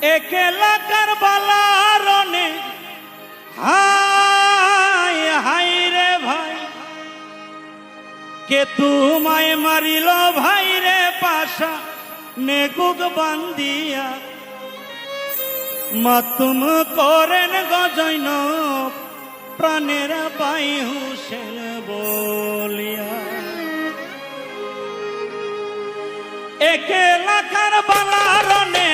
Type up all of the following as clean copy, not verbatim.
একলা কারবালারনে হায় হায় রে ভাই কে তোমায় মারিল ভাই রে পাশা নেগুক বান্দিয়া মাতুম করেন গজৈন প্রাণের বাই হুসেন বলিয়া একলা কারবালারনে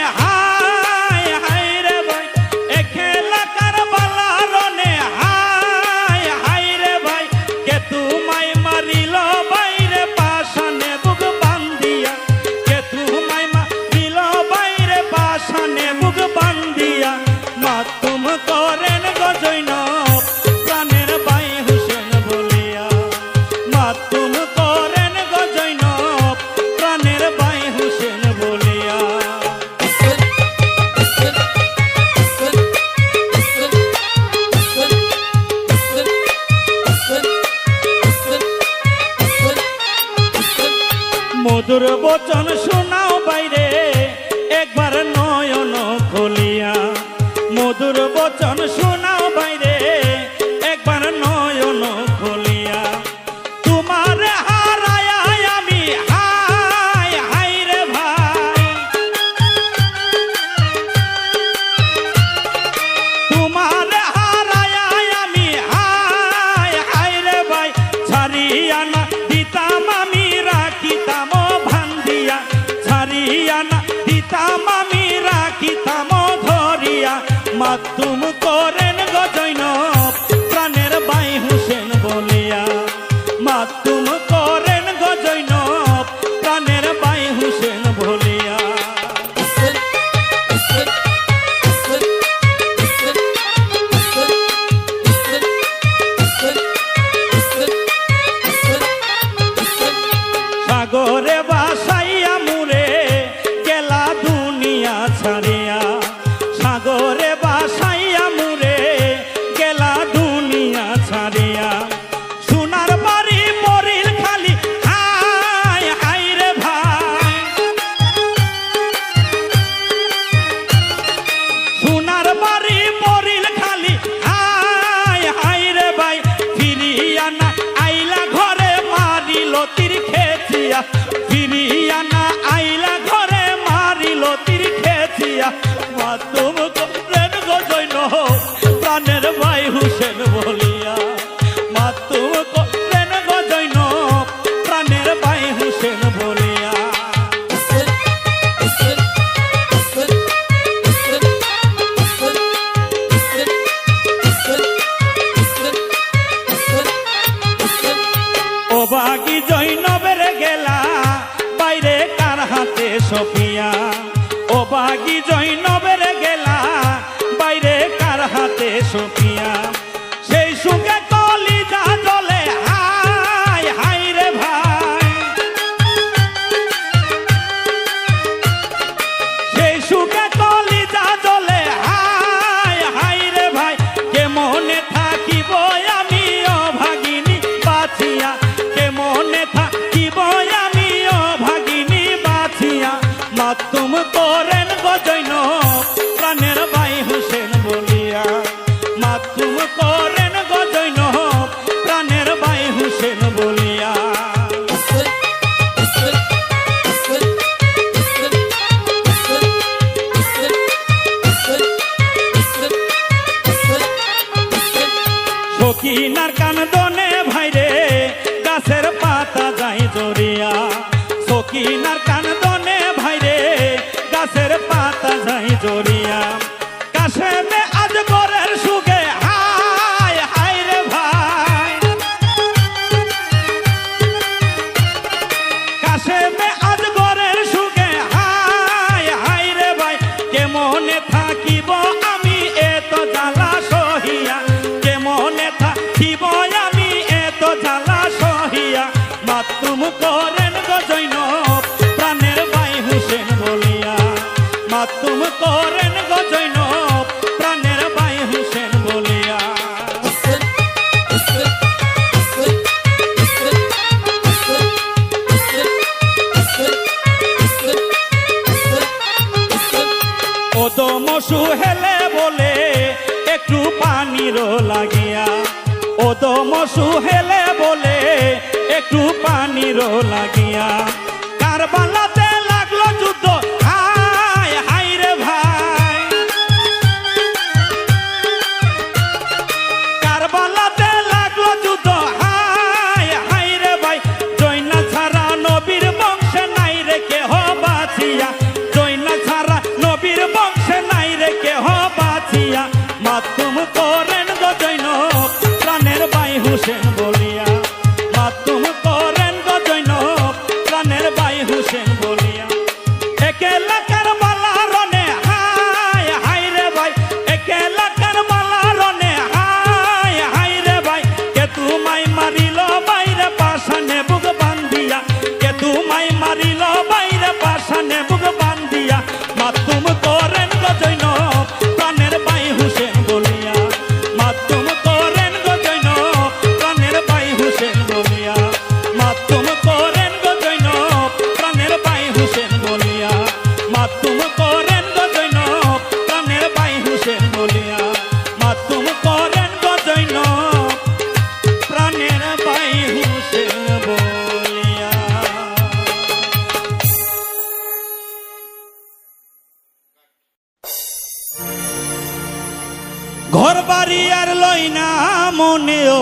মধুর বচন শোনাও বাইরে একবার নয়ন খুলিয়া মধুর বচন শোনাও বাইরে একবার নয়ন খুলিয়া তোমার হারায় আমি হায় হায় রে ভাই তোমার হারায় আমি হায় হায় রে ভাই ছাড়িয়া না দিতাম আমি রাখিতাম দিতাম আমি রাখিতাম ধরিয়া মাতুম করেন গজৈন প্রাণের বাই হুসেন বলিয়া মাতুম করেন গজৈন প্রাণের বাই হুসেন বলিয়া সাগরে বাসাইয়া মুরে গেলা দুনিয়া ছাড়িয়া সাগরে বাসাইয়া মুরে গেলা দুনিয়া ছাড়িয়া সোনার বাড়ি মরিল খালি হায় হায় রে ভাই সোনার বাড়ি মরিল খালি হায় হায় রে ভাই ফিরিয়া না আইলা ঘরে মারিল তীর খেচিয়া ফিরিয়া না আইলা ঘরে মারিল তীর খেচিয়া মাতুম করেন গজৈন প্রাণের ভাই হুসেন বলিয়া মাতুম করেন গজৈন প্রাণের ভাই হুসেন বলিয়া ও বাগি জৈনবের গেলা বাইরে কার হাতে সফিয়া ও বাগি জৈনবের গেলা বাইরে কার হাতে সফিয়া সেই সুখে কলিজা জ্বলে হায় হায় রে ভাই সেই সুখে কলিজা জ্বলে হায় হায় রে ভাই কেমনে থাকিব আমি অভাগিনী বাঁচিয়া কেমনে থাকিব আমি অভাগিনী বাঁচিয়া মাতুম করেন গজৈন প্রাণের বাই হুসেন বলিয়া মাতুম করেন গজৈন প্রাণের বাই হুসেন বলিয়া সখিনার কান্দনে ভাইরে গাছের পাতা যাই জড়িয়া সখিনার কান্দনে ভাইরে গাছের পাতা যাই জড়িয়া কাশেমে আজগরের সুগে হায় হায় রে ভাই কাশেমে আজগরের সুগে হায় হায় রে ভাই কেমনে থাকিব আমি এত জ্বালা সহিয়া কেমনে থাকিব আমি এত জ্বালা সহিয়া মাতুম করেন গজৈন প্রাণের বাই হুসেন বলিয়া মাতুম করেন গো জৈনব প্রাণের ভাই হোসেন বলিয়া। ওদম সুহেলে বলে একটু পানির লাগিয়া, ওদম সুহেলে বলে একটু পানির লাগিয়া, কারবালাতে লাগলো যুদ্ধ হাই হাই রে ভাই, কারবালাতে লাগলো যুদ্ধ হাই হাই রে ভাই, জৈনা ছাড়া নবীর বংশে নাই রে কেহ বাঁচিয়া, জৈনা ছাড়া নবীর বংশে নাই রে কেহ বাঁচিয়া, মাতুম করেন গো জৈনব প্রাণের ভাই হোসেন বলিয়া, মাতুম করেন গো জৈনব প্রাণের ভাই হোসেন বলিয়া। একেলা কারবালা রনে হাই হাই রে ভাই, একেলা কারবালা রনে হাই হাই রে ভাই, কে তুমাই মারিল বাইরে পাশানে বুক বান্ধিয়া, কে তুমাই মারিল বাইরে পাশানে বুক বান্ধিয়া, মাতুম করেন গো জৈনব প্রাণের ভাই হোসেন বলিয়া, মাতুম করেন গো জৈনব প্রাণের ভাই হোসেন বলিয়া, মাতুম করেন গো জৈনব প্রাণের ভাই হোসেন বলিয়া, মাতুম করেন গো জৈনব প্রাণের ভাই হোসেন বলিয়া, মাতুম করেন গো জৈনব প্রাণের ভাই হোসেন বলিয়া। ঘর বাড়ি আর লই না মনেও,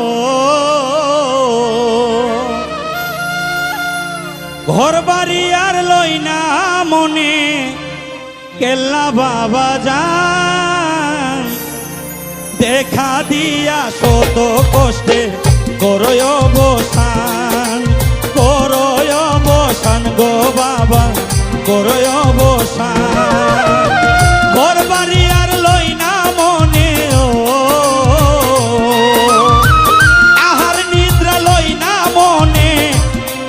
ঘর বাড়ি আর লই না মনে, কেল্লা বাবা যান দেখা দিয়া শত কষ্টে করয় অবসান, করয় অবসান গো বাবা করয় অবসান, ঘর বাড়ি আর লই না মনে ও, আহার নিদ্রা লই না মনে,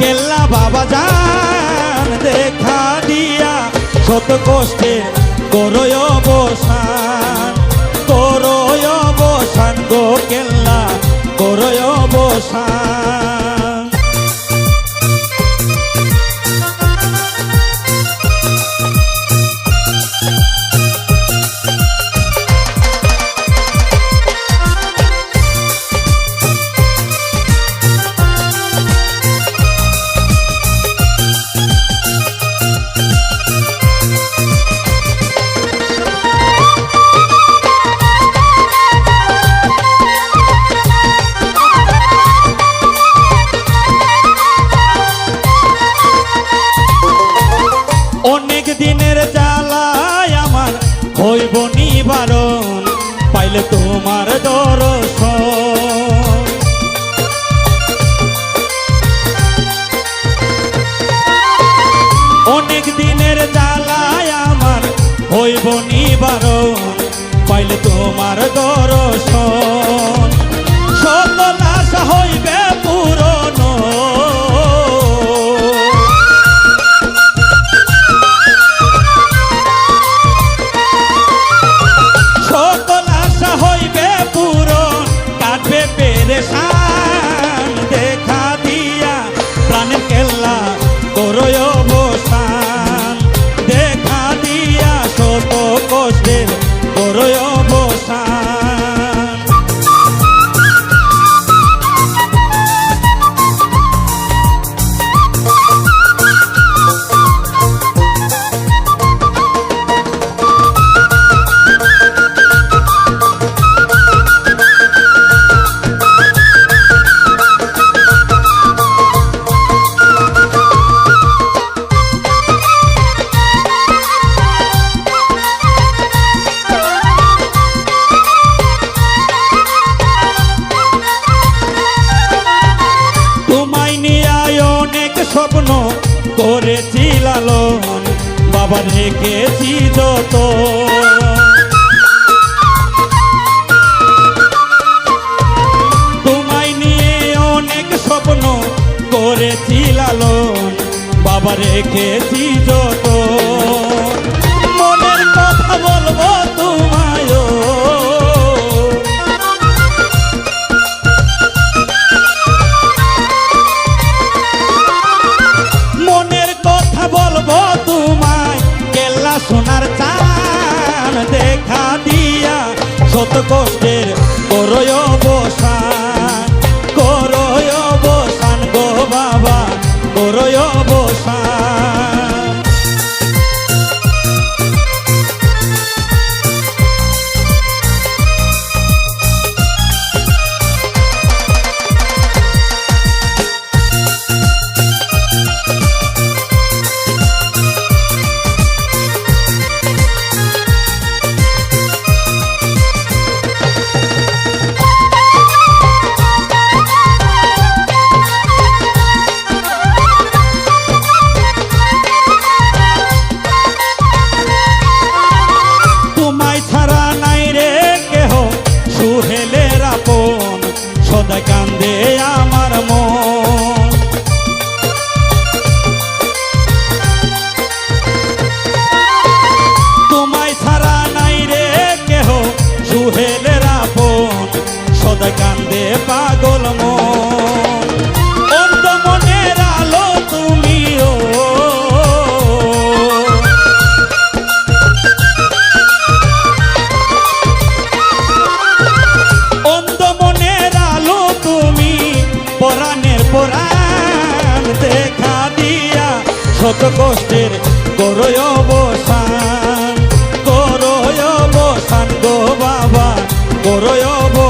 কেল্লা বাবা যান দেখা দিয়া শত কষ্টে করয় অবসান, করয় অবসান গো কেল্লা করয় অবসান। অনেক দিনের জ্বালায় আমার হইব নিবারণ, পাইলে তোমার দর্শন, অনেক দিনের জ্বালায় আমার হইব নিবারণ, পাইলে তোমার দর্শন, সকল আশা হইবে পূরণ, সকল আশা হইবে পূরণ, কাটবে পেরেশান দেখা দিয়া প্রাণের কেল্লা করয় অবসান, দেখা দিয়া শত কষ্টের করয় অবসান। স্বপ্ন করেছি লালন, বাবা রেখেছি যত, তোমায় নিয়ে অনেক স্বপ্ন করেছি লালন, বাবা রেখেছি যত, মনের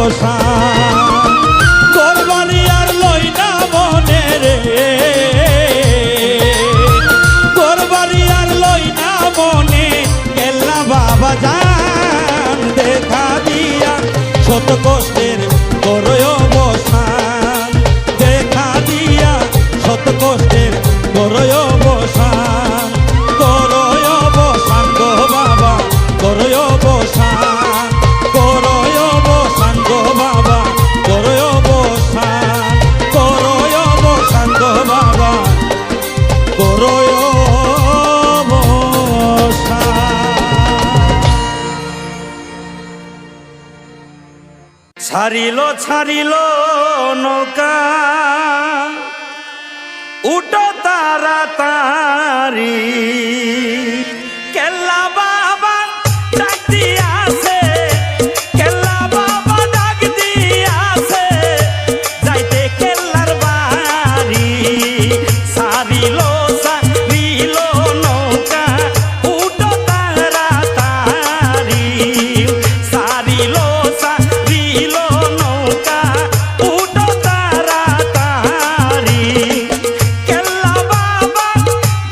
অবসান তোর বাড়ি আর লই না মনে রে তোর বাড়ি আর লই না মনে কেল্লা বাবা জান দেখা দিয়া শত কষ্টের করয় অবসান দেখা দিয়া শত কষ্টের করয় অবসান করয় অবসান গো বাবা করয় অবসান করয় অবসান গো বাবা করয় অবসান করয় অবসান গো বাবা করয় অবসান ছাড়িল ছাড়িল নৌকা উঠো তাড়াতাড়ি কেল্লা বাবা ডাক দিয়াছে কেল্লা বাবা ডাক দিয়াছে যাইতে কেল্লার বাড়ি সারিল সারিল নৌকা উঠো তাড়াতাড়ি সারিল সারিল নৌকা উঠো তাড়াতাড়ি কেল্লা বাবা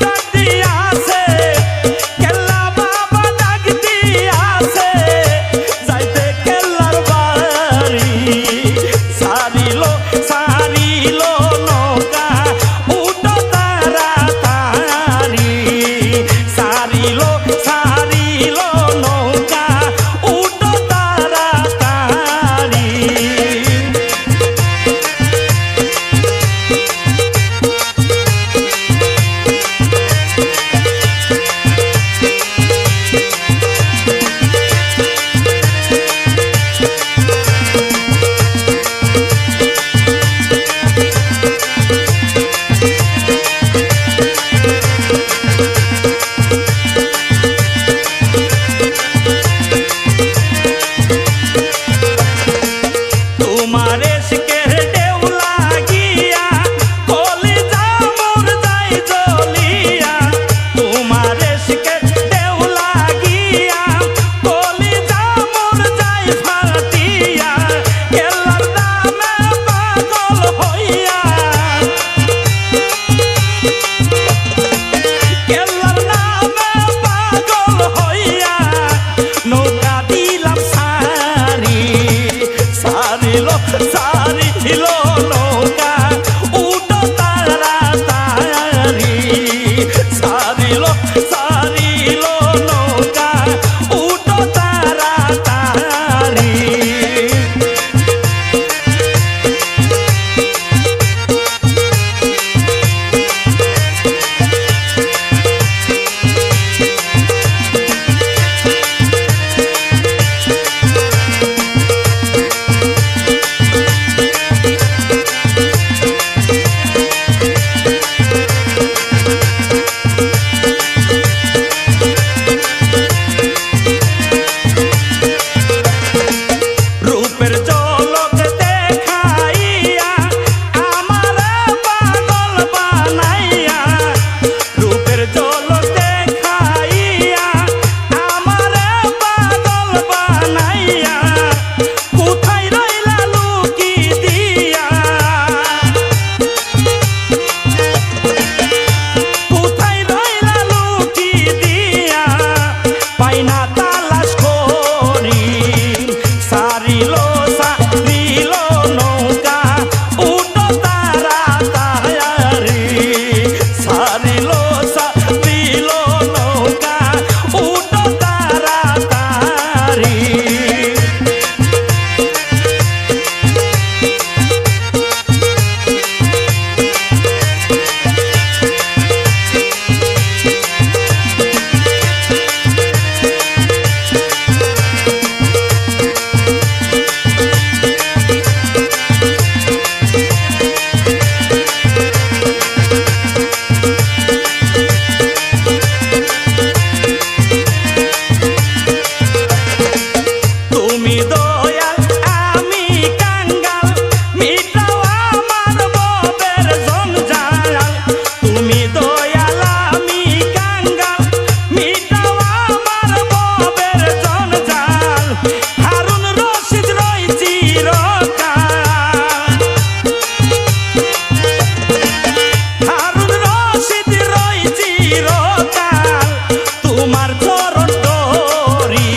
ডাক দিয়াছে কেল্লা বাবা ডাক দিয়াছে যাইতে কেল্লার বাড়ি সারিল সারিল নৌকা উঠো তাড়াতাড়ি সারিল সারিল নৌকা উঠো তাড়াতাড়ি তোমার এসকের ঢেউ লাগিয়া কলিজা মোর যায় জ্বলিয়া তোমার এসকের ঢেউ লাগিয়া কলিজা মোর যায় ফাটিয়া কেল্লার নামে পাগল হইয়া কেল্লার নামে পাগল হইয়া নৌকা দিলাম সারি সারিল সারিল নৌকা উঠো তাড়াতাড়ি সারিল সারিল চরণ ডরি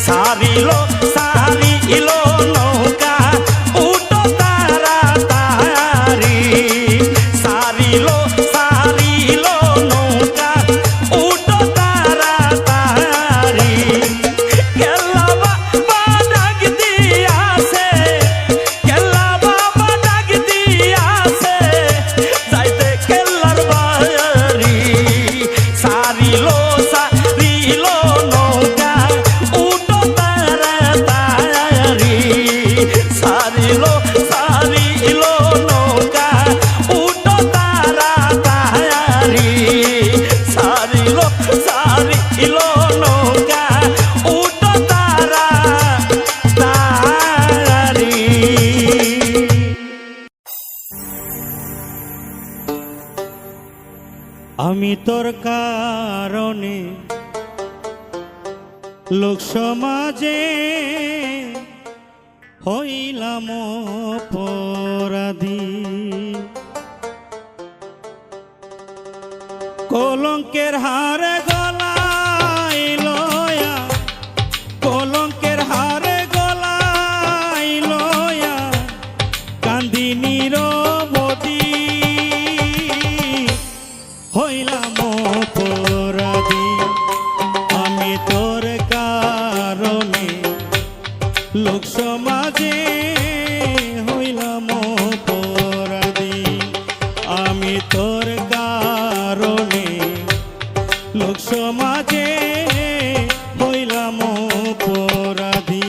সারিল সারিল নৌকা উঠো তাড়াতাড়ি সারিল সারিল নৌকা উঠো তাড়াতাড়ি কেল্লা বাবা ডাক দিয়াছে কেল্লা বাবা ডাক দিয়াছে যাইতে কেল্লার বাড়ি সারিল সারিল নৌকা উঠো তাড়াতাড়ি সারিল সারিল নৌকা উঠো তাড়াতাড়ি সারিল সারিল নৌকা উঠো তাড়াতাড়ি আমি তোর কারণে লোক সমাজে হইলাম অপরাধী কলঙ্কের হারে গলায় লয়া কলঙ্কের হারে গলায় লয়া কান্দি নিরবধি হইলাম অপরাধী আমি তোর কারণে লোক সমাজে হইলাম অপরাধী আমি তোর কারণে লোক সমাজে হইলাম অপরাধী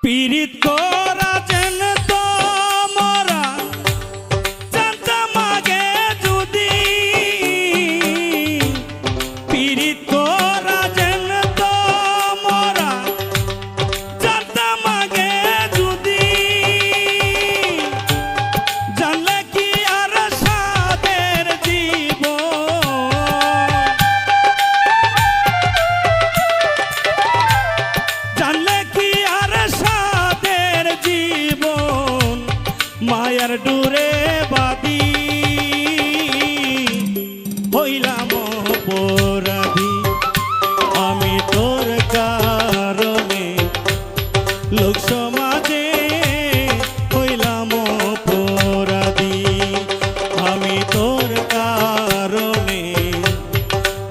পীড়িত করা যেন তো মরা জানতাম আগে যদি পীড়িত করা যেন তো মরা জানতাম আগে যদি জানলে কি আর সাদের জীবন জানলে কি আর সাদের জীবন মায়ার ডুরে বাদি হইলাম অপরাধী আমি তোর কারণে লোক সমাজে হইলাম অপরাধী আমি তোর কারণে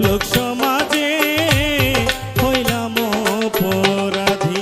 লোক সমাজে হইলাম অপরাধী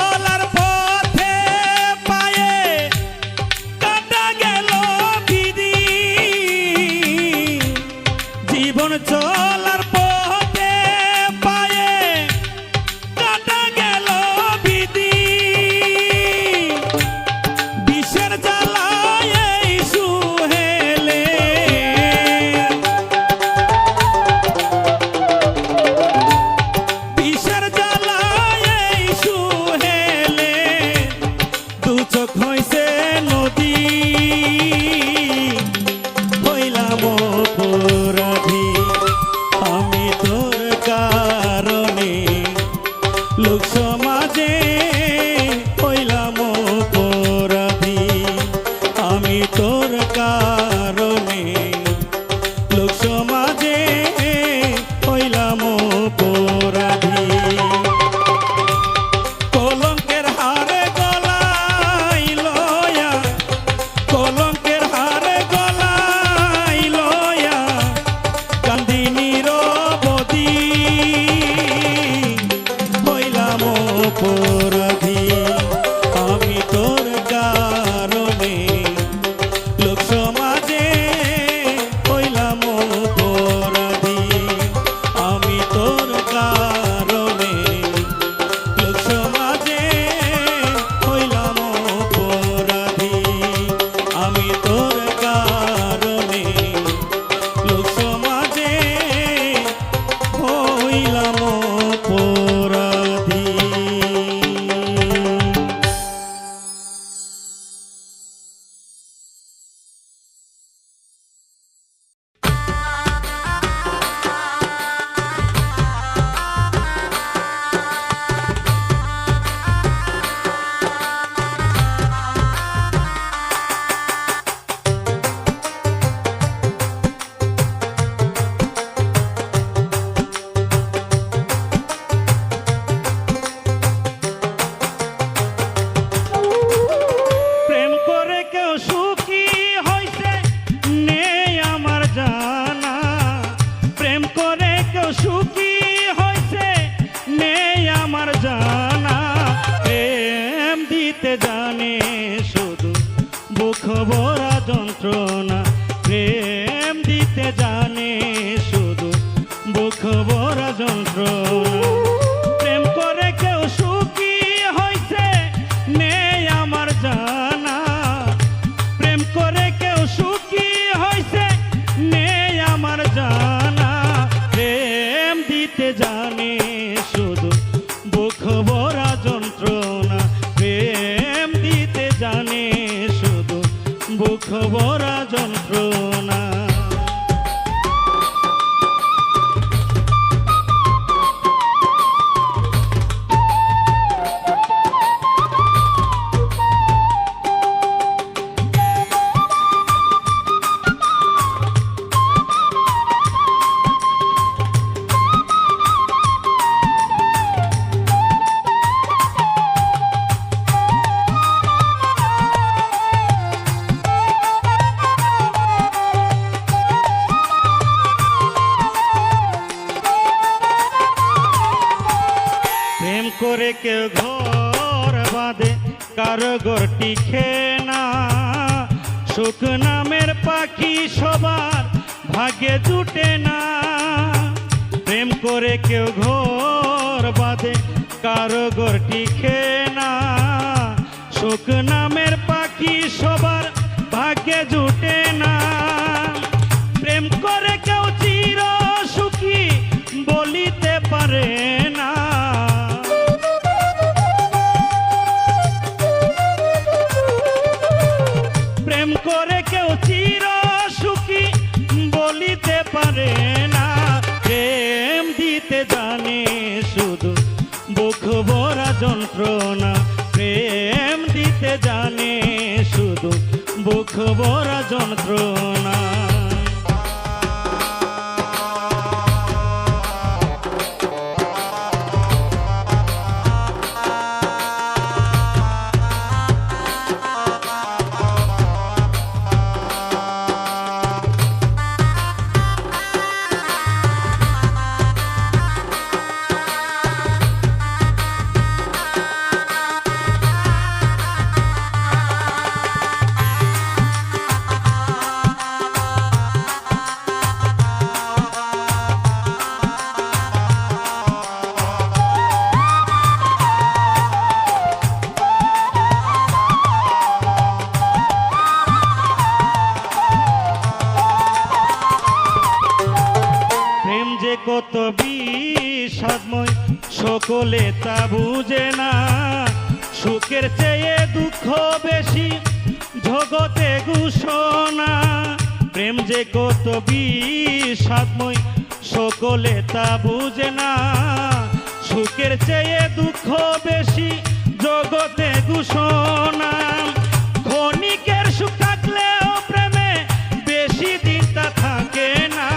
চলার পথে পায়ে কাটা গেল বিধি জীবন চলার পথে পায়ে কাটা গেল বিধি বিষের জ্বালায় এই সুহেলে বিষের জ্বালায় এই সুহেলে দু চোখ হইছে নদী হইলাম অপরাধী আমি তোর কারণে লোক সমাজে হইলাম অপরাধী আমি তোর কারণে লোক সমাজে হইলাম অপরাধী কলঙ্কের হারে গলায় লয়া কলঙ্কের হারে গলায় লয়া কান্দি নিরবধি হইলাম অপরাধী আমি তোর কারণে লোক সমাজে হইলাম অপরাধী আমি তোর কারণে লোক সমাজে হইলাম অপরাধী আমি তোর কারণে লোক সমাজে হইলাম অপরাধী। প্রেম করে কেউ সুখী হইছে নেই আমার জানা প্রেম করে কেউ সুখী হইছে নেই আমার জানা প্রেম দিতে জানে শুধু বুক ভরা যন্ত্রণা প্রেম দিতে জানে শুধু বুক ভরা যন্ত্রণা প্রেম করে কেউ সুখী হইছে নেই আমার জানা প্রেম করে কেউ সুখী হইছে নেই আমার জানা প্রেম দিতে জানে শুধু বুক ভরা যন্ত্রণা প্রেম দিতে জানে শুধু বুক ভরা যন্ত্রণা প্রেম করে কেউ ঘর বাঁধে কারো ঘরটি খেয়ে না সুখ নামের পাখি সবার ভাগ্যে জুটে না প্রেম করে কেউ ঘর বাঁধে কারো ঘরটি খেয়ে না সুখ নামের পাখি সবার ভাগ্যে জুটে না প্রেম করে কেউ চির সুখী বলিতে পারে না প্রেম করে কেউ চির সুখী বলিতে পারে না প্রেম দিতে জানে শুধু বুক ভরা যন্ত্রণা প্রেম দিতে জানে শুধু বুক ভরা যন্ত্রণা সকলে তা বুঝে না, সুখের চেয়ে দুঃখ বেশি জগতে ঘোষণা। প্রেম যে কত বিষাদময় সকলে তা বুঝে না, সুখের চেয়ে দুঃখ বেশি জগতে ঘোষণা। ক্ষণিকের সুখ থাকলেও প্রেমে বেশি দিন তা থাকে না।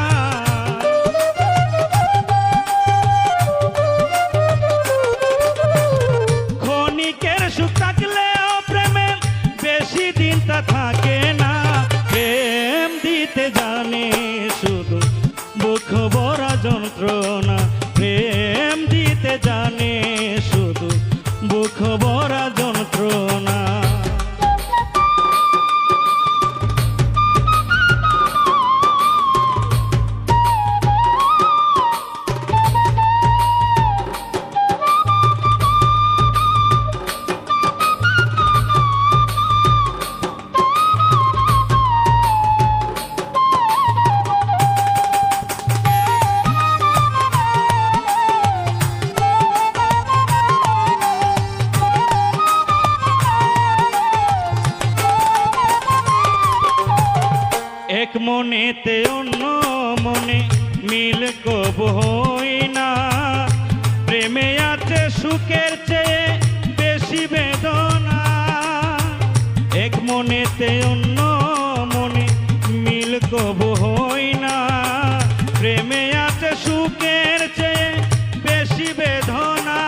ক্ষণিকের সুখ থাকলেও প্রেমে বেশি দিন তা থাকে না। প্রেম দিতে জানে শুধু বুক ভরা যন্ত্রণা, প্রেম দিতে জানে শুধু বুক ভরা যন্ত্রণা। এক মনেতে অন্য মনে মিল কব হই না, প্রেমে আছে সুখের চেয়ে বেশি বেদনা। এক মনেতে অন্য মনে মিল কব হই না, প্রেমে আছে সুখের চেয়ে বেশি বেদনা।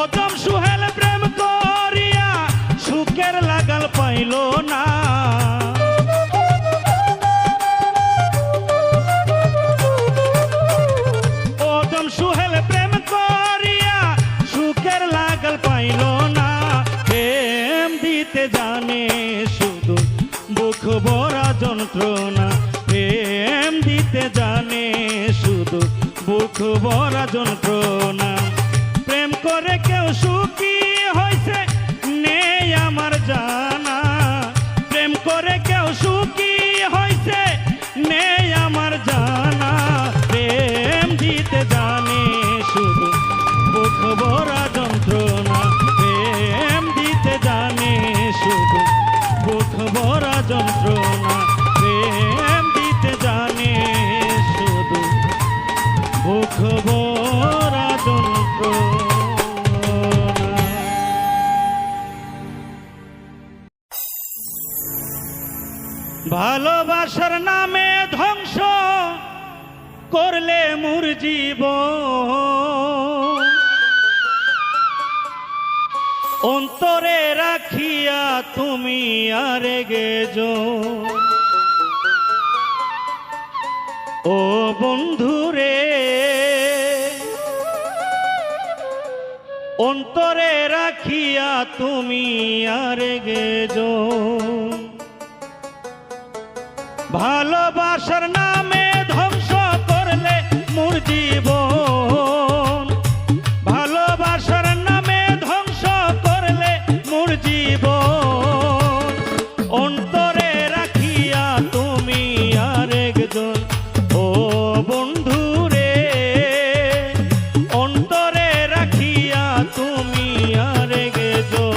অদম সুহেল প্রেম করিয়া সুখের লাগাল পাইল না। সুহেল প্রেম করিয়া সুখের লাগাল পাইল না। প্রেম দিতে জানে শুধু বুক ভরা যন্ত্রণা, প্রেম দিতে জানে শুধু বুক ভরা যন্ত্রণা। প্রেম করে কেউ সুখী হয়েছে নেই আমার জানা, প্রেম করে কেউ সুখী হয়েছে নেই আমার জানা। প্রেম দিতে জানে শুধু বুক ভরা যন্ত্রণা, প্রেম দিতে জানে শুধু বুক ভরা যন্ত্রণা, প্রেম দিতে জানে শুধু বুক ভরা যন্ত্রণা। ভালোবাসার নামে ধ্বংস করলে মোর জীবন, অন্তরে রাখিয়া তুমি আরে গেছো। ও বন্ধুরে অন্তরে রাখিয়া তুমি আরে গেছো। ভালোবাসার নামে ধ্বংস করলে মোর জীবন, ভালোবাসার নামে ধ্বংস করলে মোর জীবন, অন্তরে রাখিয়া তুমি আরেকজন। ও বন্ধুরে অন্তরে রাখিয়া তুমি আরেকজন।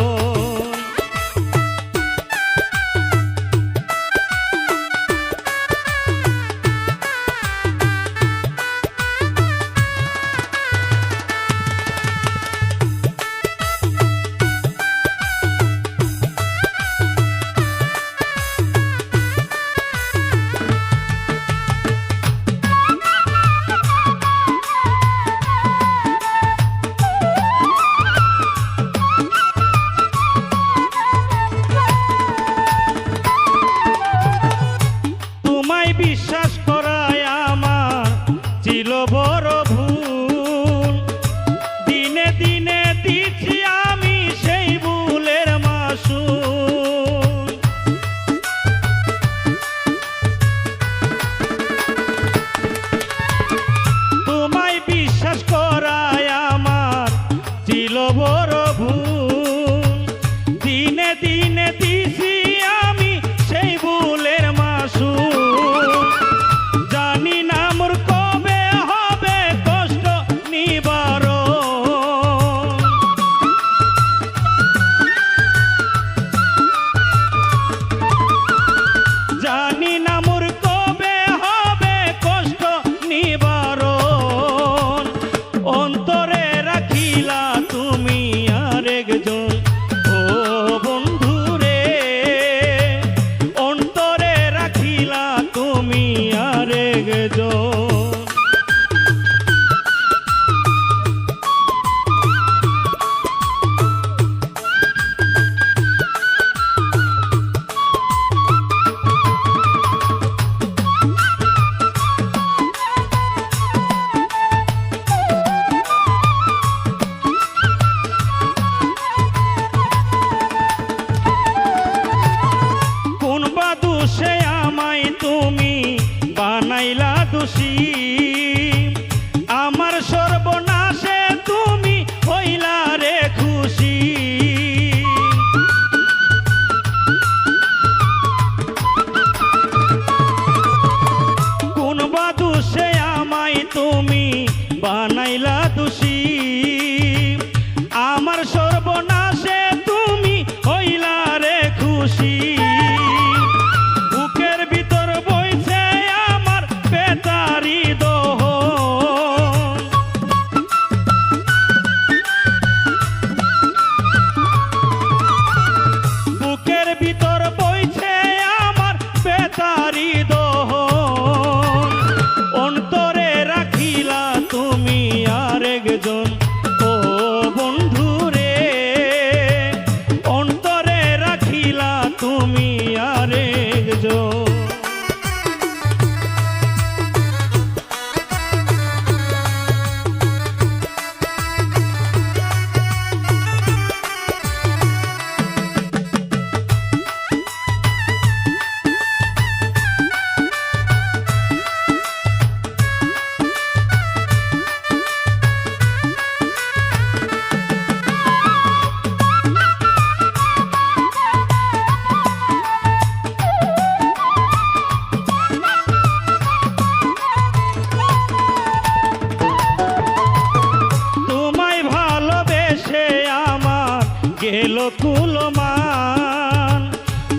গেল কুলমান,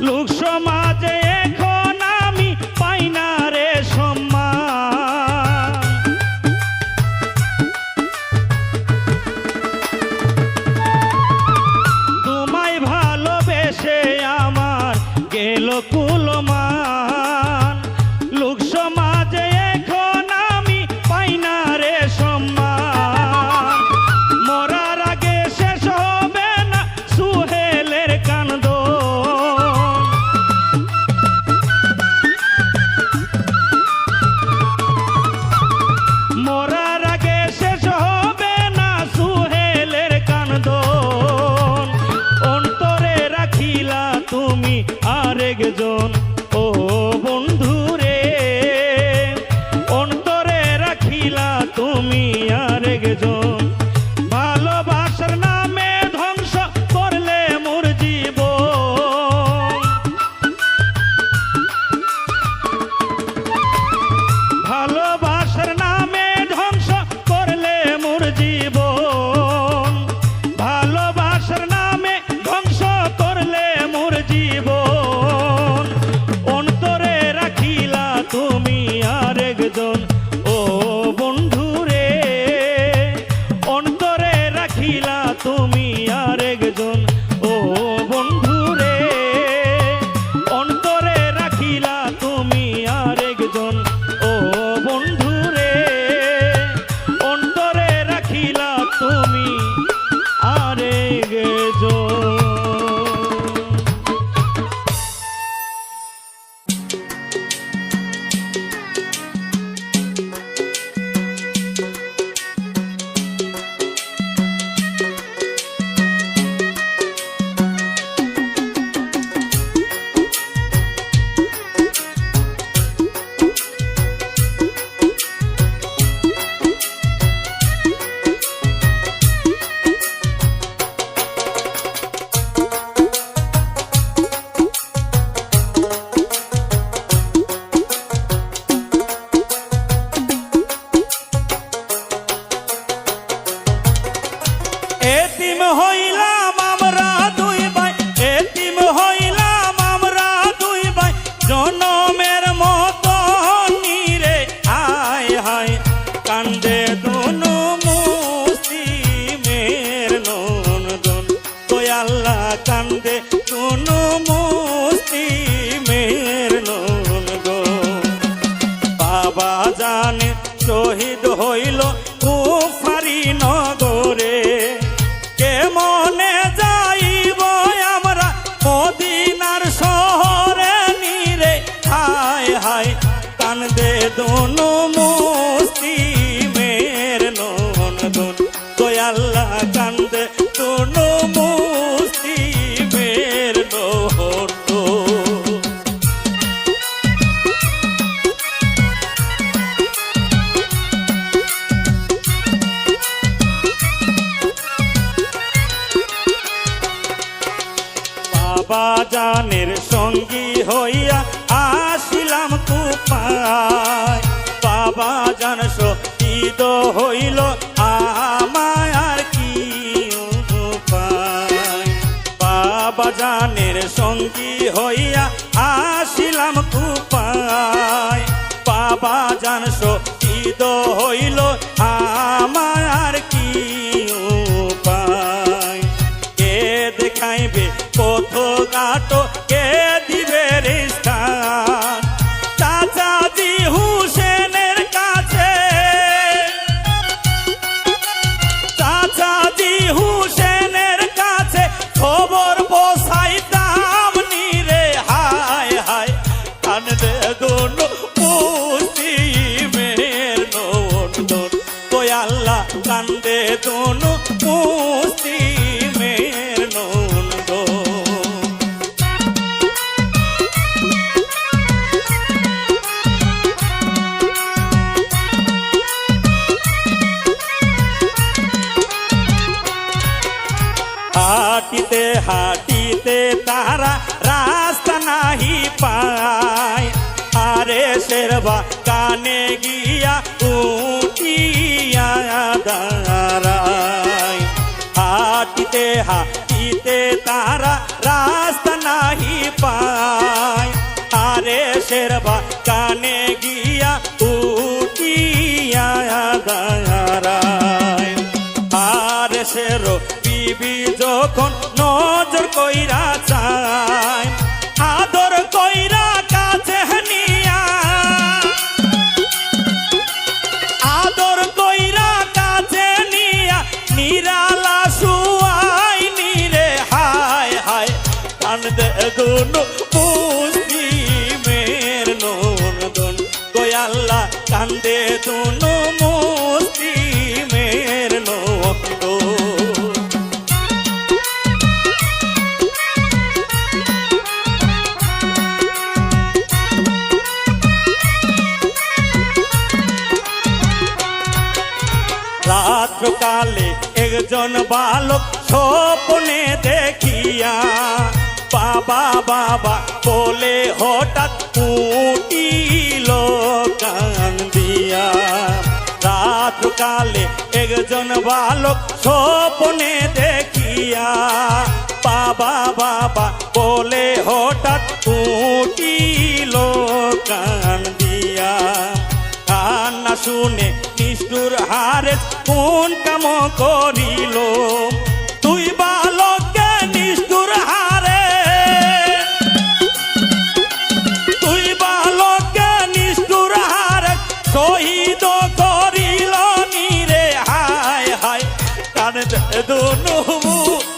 লোক সমাজে এখন আমি পাই না রে সম্মান। তোমায় ভালোবেসে আমার গেল কুলমান, লোক সমাজে এখন আমি পাই না রে সম্মান। মরার আগে শেষ হবে না সুহেলের কান্দন, মরার আগে শেষ হবে না সুহেলের কান্দন। অন্তরে রাখিলা তুমি আরেকজন ও বন্ধু রে, অন্তরে রাখিলা তুমি আরেকজন। ভালোবাসার নামে ধ্বংস করলে মোর জীবন, ভালোবাসার নামে ধ্বংস করলে মোর জীবন, ভালোবাসার নামে ধ্বংস করলে মোর জীবন। অন্তরে রাখিলা তুমি আরেকজন ও বন্ধু রে, অন্তরে রাখিলা তুমি আরেকজন ও বন্ধু রে, অন্তরে রাখিলা তুমি আরেকজন ও বন্ধু রে, অন্তরে রাখিলা তুমি আরেকজন। এতিম হইলাম আমরা দুই ভাই, এতিম হইলাম আমরা দুই ভাই, জনমের মতো নিরে আয় হায় কান্দে দুনু মুসলিমের নন্দন। দয়াল্লা কান্দে দুনু মুসলিমের নন্দন। বাবা জানে শহীদ হইল কুফারি নগরে, কেমনে যাইব আমরা মদিনার শহরে নিরে হায় হায় কান্দে দুনু মুসলিমের নন্দন। দয়াল্লা কান্দে দুনু মুসলিমের নন্দন। বাবা জানের সঙ্গী হইয়া আসিলাম কুপায়, বাবা জান শহীদ হইল আমায় আর কি উপায়। বাবা জানের সঙ্গী হইয়া আসিলাম কুপায়, বাবা জান শহীদ হইল আমায় আর কি উপায়। কে দেখাইবে পথ ঘাটো, কে দিবে রে স্থান। চাচাজি হুসেনের কাছে, চাচাজি হুসেনের কাছে খবর বসাইতাম নিরে হায় হায় কান্দে দুনু মুসলিমের নন্দন। দয়াল্লা কান্দে দুনু মুসলিমের নন্দন। হাঁটিতে হাঁটিতে তারা রাস্তা নাহি পায়, আরে শেরবা কানে গিয়া উঠিয়া দাঁড়ায়। হাঁটিতে হাঁটি মুক্তিতে তারা রাস্তা নাহি পায়। আরে শেরবা কানে গিয়া উঠিয়া দাঁড়ায়। আরে শের বিবি যখন নজর কইরা চায়, আদর কইরা কাছে নিয়া, আদর কইরা কাছে নিয়া নিরালা শুয়াই নিরে হায় হায়। কান্দে দুনো মুসলিমের ননদন গো আল্লাহ, কান্দে দুনো মুসলিমের ননদন। রাত্রকালে একজন বালক স্বপ্নে দেখিয়া বাবা বাবা বলে হঠাৎ উঠিল কান্দিয়া। রাত্রকালে একজন বালক স্বপ্নে দেখিয়া বাবা বাবা বলে হঠাৎ উঠিল কান্দিয়া। কান্না শুনে নিষ্ঠুর হারে কোন কাম করিল, তুই বালককে নিষ্ঠুর হারে, তুই বালককে নিষ্ঠুর হারে শহীদ করিল নিরে হায় হায়। কান্দে দুনো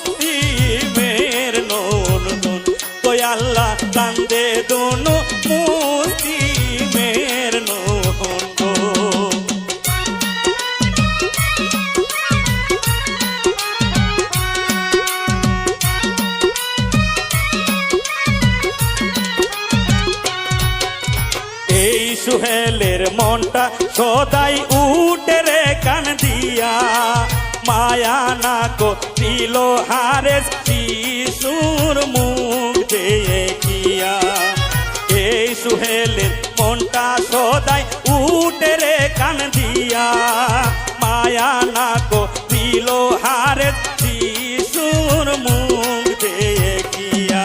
মুসলিমের ননদন গো আল্লাহ, কান্দে দুনো মুসলিমের ননদন। সুহেলের মনটা সদাই উঠে রে কান দিয়া, মায়া না করিল হারে শিশুর মুখ দেখিয়া। এই সুহেলের মনটা সদাই উঠে রে কান দিয়া, মায়া না করিল হারে শিশুর মুখ দেখিয়া।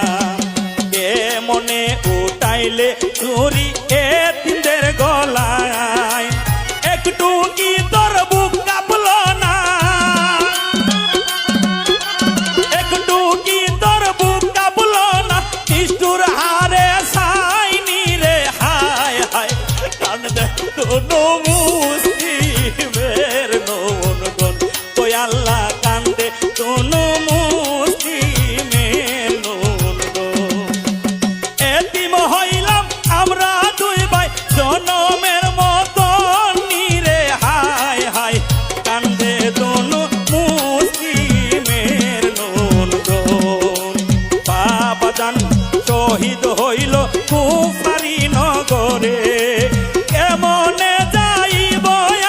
এ মনে উঠাইলে চুরি এতিমদের গলায়, একটু কি তোর বুক কাঁপল না, একটু কি তোর বুক কাঁপল না, নিষ্ঠুর হারে সাইনি রে হায় হায়। কান্দে দুনো মুসলিমের ননদন গো আল্লাহ, কান্দে দুনো মুসলিমের ননদন। এতিম হইলাম আমরা দুই ভাই জনমের মতন নিরে হায় হায়। কান্দে দুনো মুসলিমের ননদন। বাবা জান শহীদ হইল কুফারি নগরে, কেমনে যাইব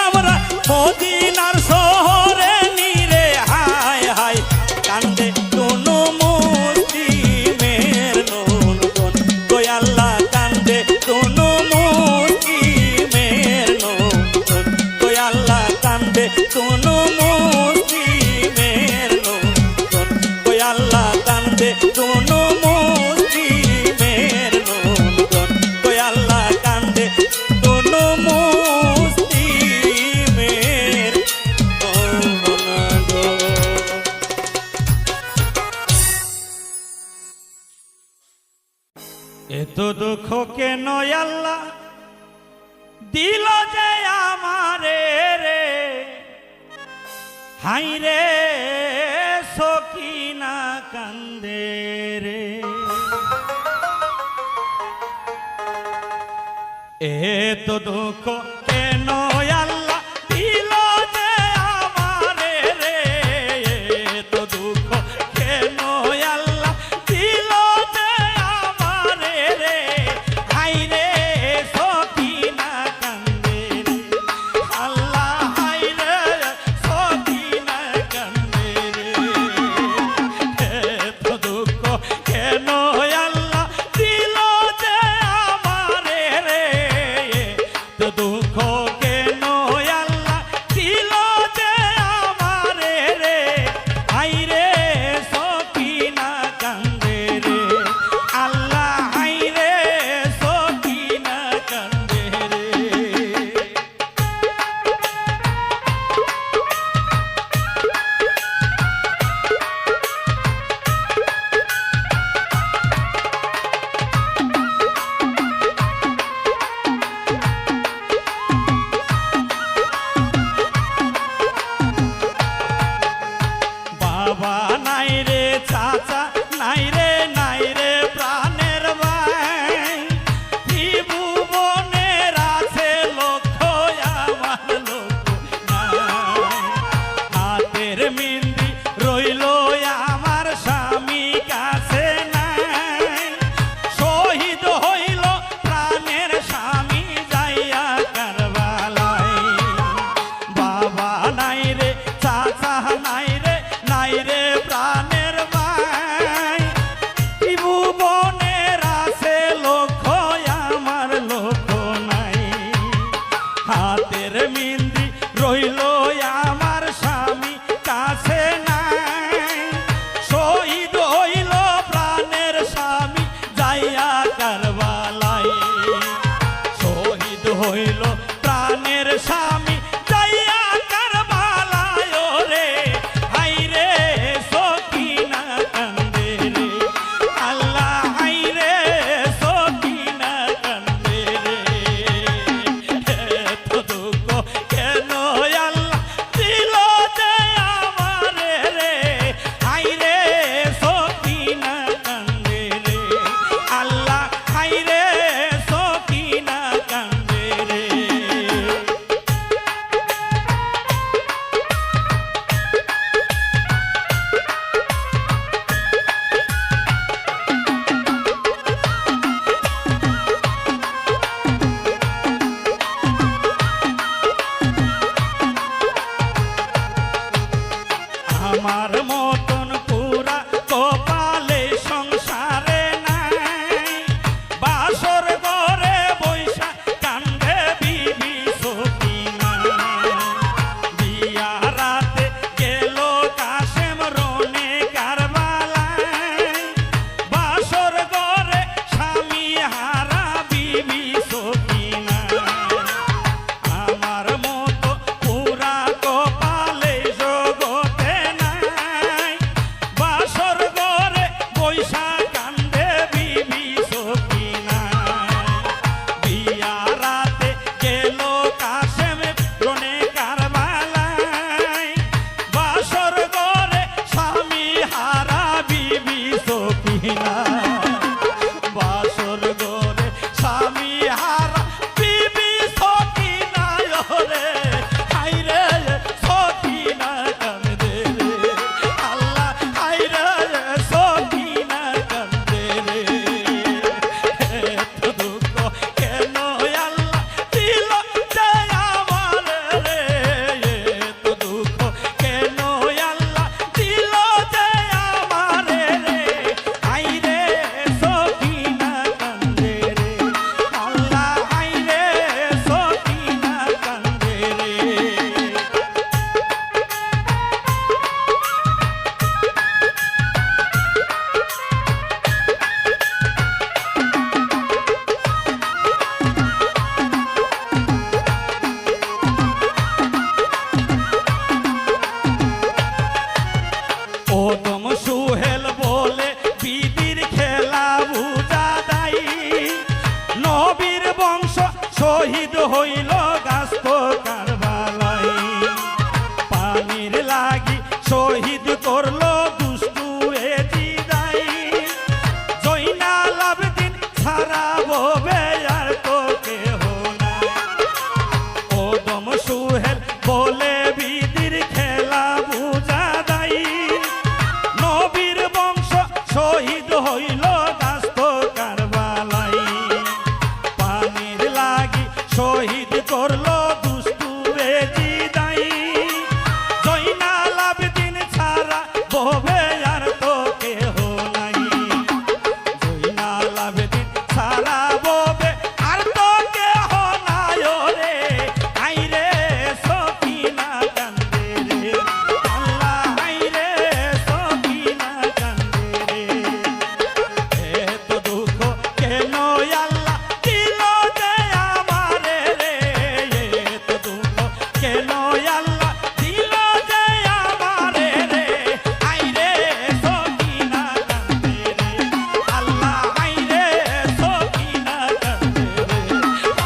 আমরা মদিনার শহরে নিরে হায় হায়। কান্দে দুনো মুসলিমের ননদন গো আল্লাহ, কান্দে দুনো মুসলিমের ননদন গো আল্লাহ, কান্দে দুনো মুসলিমের ননদন গো আল্লাহ, কান্দে দুনো মুসলিমের ননদন গো আল্লাহ, কান্দে দুনো মুসলিমের ননদন। এত দুঃখ কেন আল্লাহ দিল যে আমারে রে, হাই রে সকিনা কান্দে রে। এত দুঃখ কেন আল্লাহ দিল যে আমারে রে, এত দুঃখ কেন আল্লাহ দিল যে আমারে রে, হাই রে সকিনা কান্দে রে আল্লাহ, হাই রে সকিনা কান্দে রে। এত দুঃখ কেন আল্লাহ দিল যে আমারে রে, এত দুঃখ সখিনা বাসর ঘরে স্বামী হারা বিবি সখিনা রে হাইরে সখিনা কান্দে রে আল্লাহ হাইরে সখিনা কান্দে রে এত দুঃখ কেন আল্লাহ দিল যে আমার রে এত দুঃখ কেন আল্লাহ দিল যে আমার রে হাইরে সখিনা কান্দে রে আল্লাহ হাইরে সখিনা কান্দে রে ওদম সুহেল বলে বিবির খেলা বুঝা দাই নবীর বংশ শহীদ হইল গাস্ত কারবালাই পানির লাগি শহীদ করলো দুষ্টু এ জিদাই জয়নাল আবেদিন ছাড়া ববে আর তো কেহ নাই ওদম সুহেল বলে বিদির খেলা বুঝা দাই নবীর বংশ শহীদ হইল গাস্ত কারবালাই পানির লাগি শহীদ করলো দুষ্টু এ জিদাই জয়নাল আবেদিন ছাড়া ববে আর তো কেহ নাই জয়নাল আবেদিন ছাড়া ববে আর তো কেহ নাই রে আইরে সখিনা কান্দে রে আল্লাহ আইরে সখিনা কান্দে রে এত দুঃখ কেন আল্লাহ দিল যে আমারে রে এত দুঃখ কেন আল্লাহ দিল যে আমারে রে আইরে সখিনা কান্দে রে আল্লাহ আইরে সখিনা কান্দে রে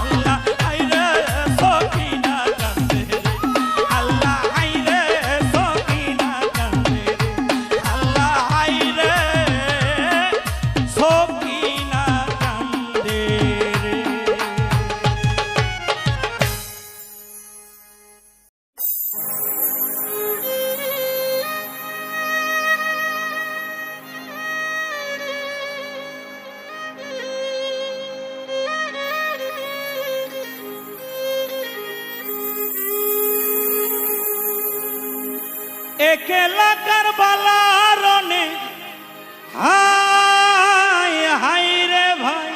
আল্লাহ আইরে সখিনা কান্দে রে আল্লাহ আইরে সখিনা কান্দে রে আল্লাহ আইরে সখিনা কান্দে একলা কারবালার রনে হাই হাই রে ভাই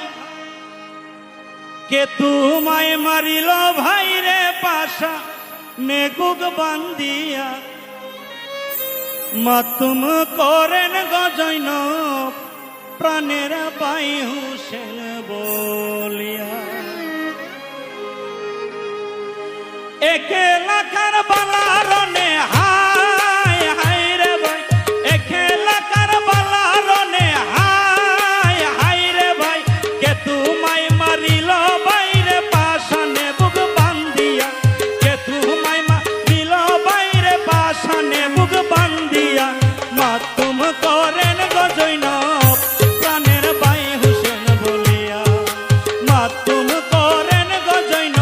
কে তোমায় মারিল ভাই রে পাশা নেগুক বান্দিয়া মাতুম করেন গজৈন প্রাণের বাই হুসেন বলিয়া একলা কারবালার রনে হাই হাই রে ভাই একলা কারবালার রনে হাই হাই রে ভাই কে তোমায় মারিল বাইরে পাশানে বুক বান্দিয়া কে তোমায় মারিল বাইরে পাশানে বুক বান্দিয়া মাতুম করেন গজৈন প্রাণের বাই হুসেন বলিয়া মাতুম করেন গজৈন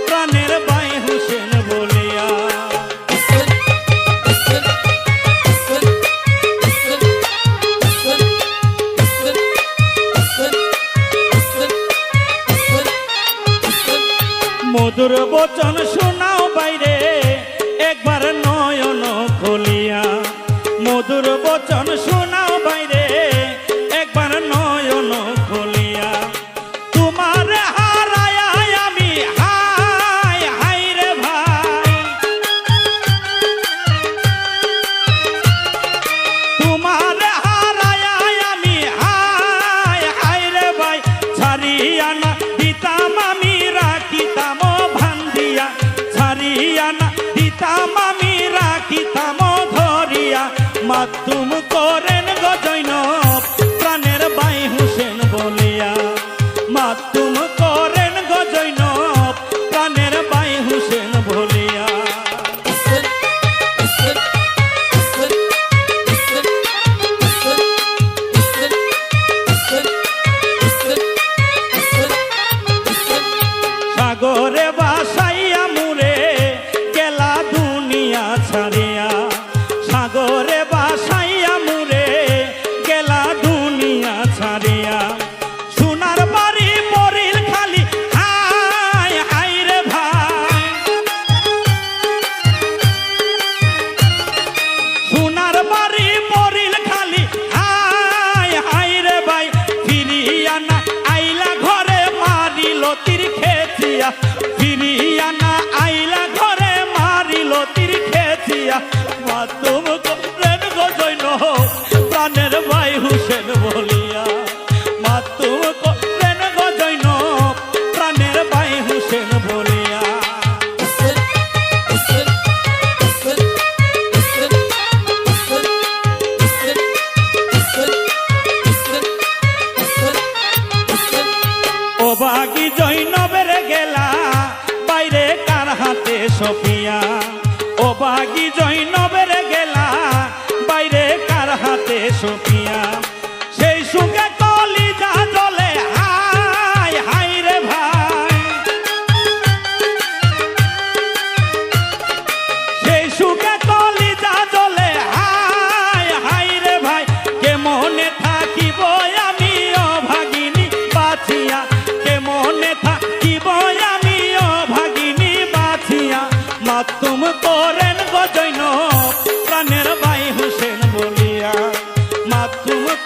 প্রাণের বাই হুসেন বলিয়া মধুর বচন শোনাও বাইরে একবার নয়ন খুলিয়া মধুর বচন শোনাও বাইরে একবার নয়ন খুলিয়া তোমার হারায় আমি হাই হাই রে ভাই তোমার হারায় আমি হাই হাই রে ভাই ছাড়িয়া না দিতাম আমি রাখিতাম ভান্দিয়া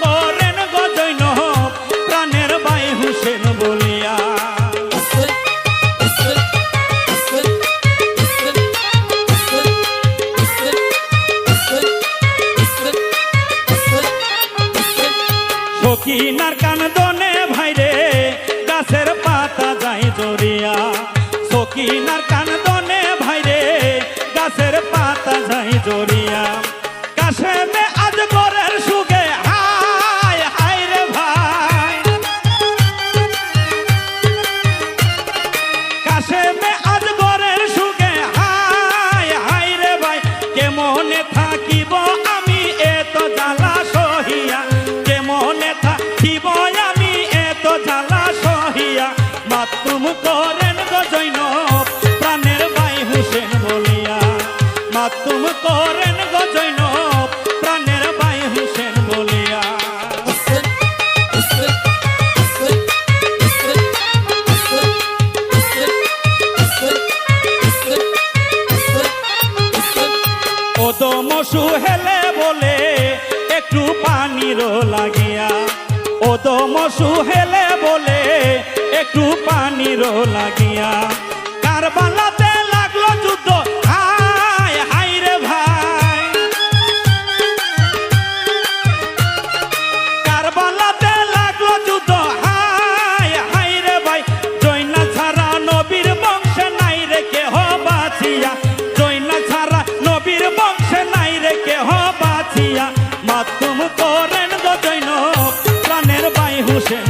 করেন গো জৈনব প্রাণের ভাই হোসেন বলিয়া। সখিনার কান্দনে ভাইরে গাছের পাতা যায় জড়িয়া, সখিনার কান্দনে ভাইরে গাছের পাতা যায় জড়িয়া। কাশেমে আজগরের সুগে হায় হায় রে ভাই, কাশেমে আজগরের সুগে হায় হায় রে ভাই। কেমনে থাকিব আমি এত জ্বালা সহিয়া, কেমনে থাকিব আমি এত জ্বালা সহিয়া। মাতুম করেন গো জৈনব প্রাণের ভাই হোসেন বলিয়া, মাতুম করেন গো জৈনব প্রাণের ভাই হোসেন বলিয়া। ওদম সুহেলে বলে একটু পানির লাগিয়া, ওদম সুহেলে বলে একটু পানির লাগিয়া। কারবালাতে লাগলো যুদ্ধ হায় হায় রে ভাই, কারবালাতে লাগলো যুদ্ধ হায় হায় রে ভাই। জৈনা ছাড়া নবীর বংশে নাই রে কেহ বাঁচিয়া, জৈনা ছাড়া নবীর বংশে নাই রে কেহ বাঁচিয়া। মাতুম করেন গো জৈনব প্রাণের ভাই হোসেন।